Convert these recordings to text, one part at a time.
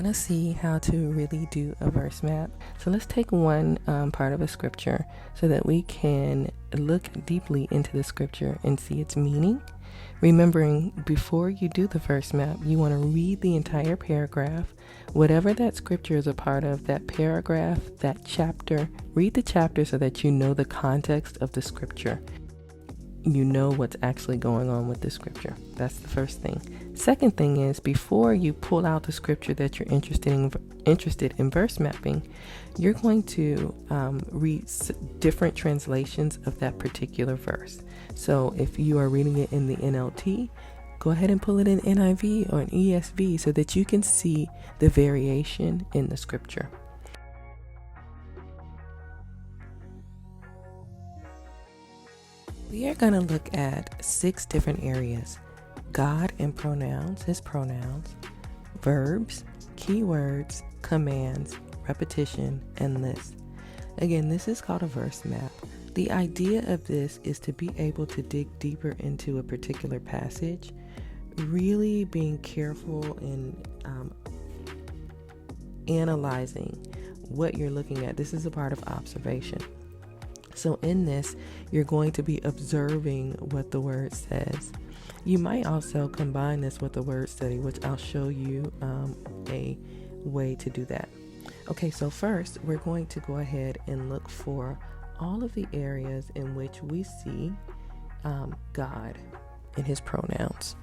Want to see how to really do a verse map? So let's take one part of a scripture so that we can look deeply into the scripture and see its meaning. Remembering, before you do the verse map, you want to read the entire paragraph. Whatever that scripture is a part of, that paragraph, that chapter, read the chapter so that you know the context of the scripture. You know what's actually going on with the scripture. That's the first thing. Second thing is, before you pull out the scripture that you're interested in verse mapping, you're going to read different translations of that particular verse. So if you are reading it in the NLT, go ahead and pull it in NIV or an ESV so that you can see the variation in the scripture. We are going to look at 6 different areas: God and pronouns, his pronouns, verbs, keywords, commands, repetition, and lists. Again, this is called a verse map. The idea of this is to be able to dig deeper into a particular passage, really being careful in analyzing what you're looking at. This is a part of observation. So in this, you're going to be observing what the word says. You might also combine this with a word study, which I'll show you a way to do that. Okay, so first, we're going to go ahead and look for all of the areas in which we see God and his pronouns.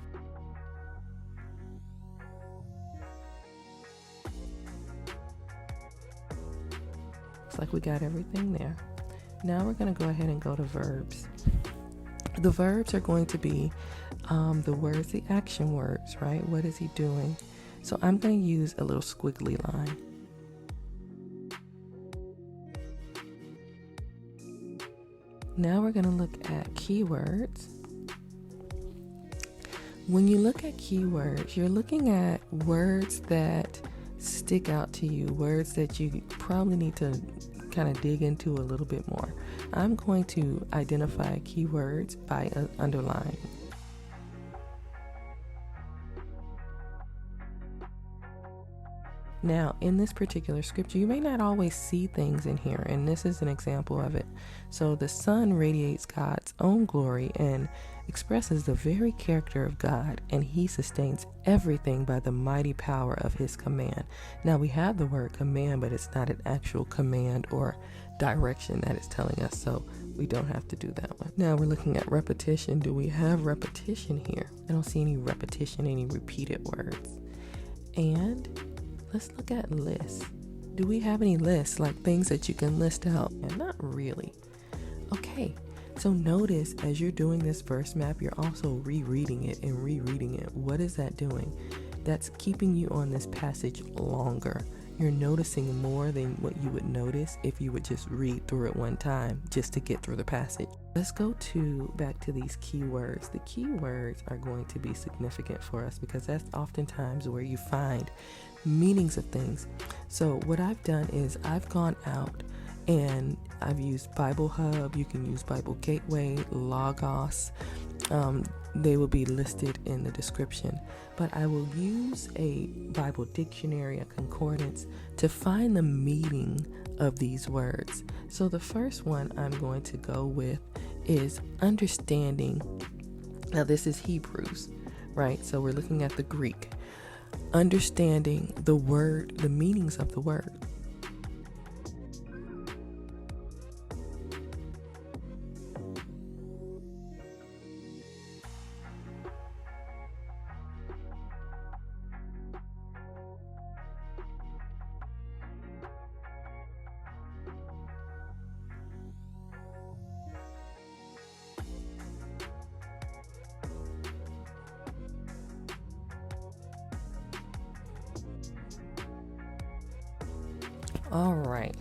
Looks like we got everything there. Now we're going to go ahead and go to verbs. The verbs are going to be the words, the action words, right? What is he doing? So I'm going to use a little squiggly line. Now we're going to look at keywords. When you look at keywords, you're looking at words that stick out to you, words that you probably need to kind of dig into a little bit more. I'm going to identify keywords by underline. Now, in this particular scripture, you may not always see things in here, and this is an example of it. So the sun radiates God's own glory and expresses the very character of God, and he sustains everything by the mighty power of his command. Now, we have the word command, but it's not an actual command or direction that it's telling us, so we don't have to do that one. Now we're looking at repetition. Do we have repetition here? I don't see any repetition, any repeated words. And let's look at lists. Do we have any lists, like things that you can list out? And not really. Okay, so notice as you're doing this verse map, you're also rereading it and rereading it. What is that doing? That's keeping you on this passage longer. You're noticing more than what you would notice if you would just read through it one time just to get through the passage. Let's go back to these keywords. The keywords are going to be significant for us because that's oftentimes where you find meanings of things. So what I've done is I've gone out and I've used Bible Hub. You can use Bible Gateway, Logos. They will be listed in the description. But I will use a Bible dictionary, a concordance, to find the meaning of these words. So the first one I'm going to go with is understanding. Now this is Hebrews, right? So we're looking at the Greek. Understanding the word, the meanings of the word. All right.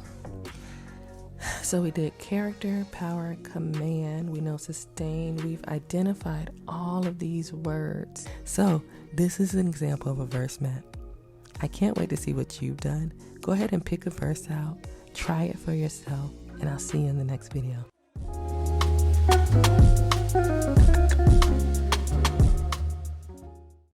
So we did character, power, command. We know sustain. We've identified all of these words. So this is an example of a verse map. I can't wait to see what you've done. Go ahead and pick a verse out. Try it for yourself. And I'll see you in the next video.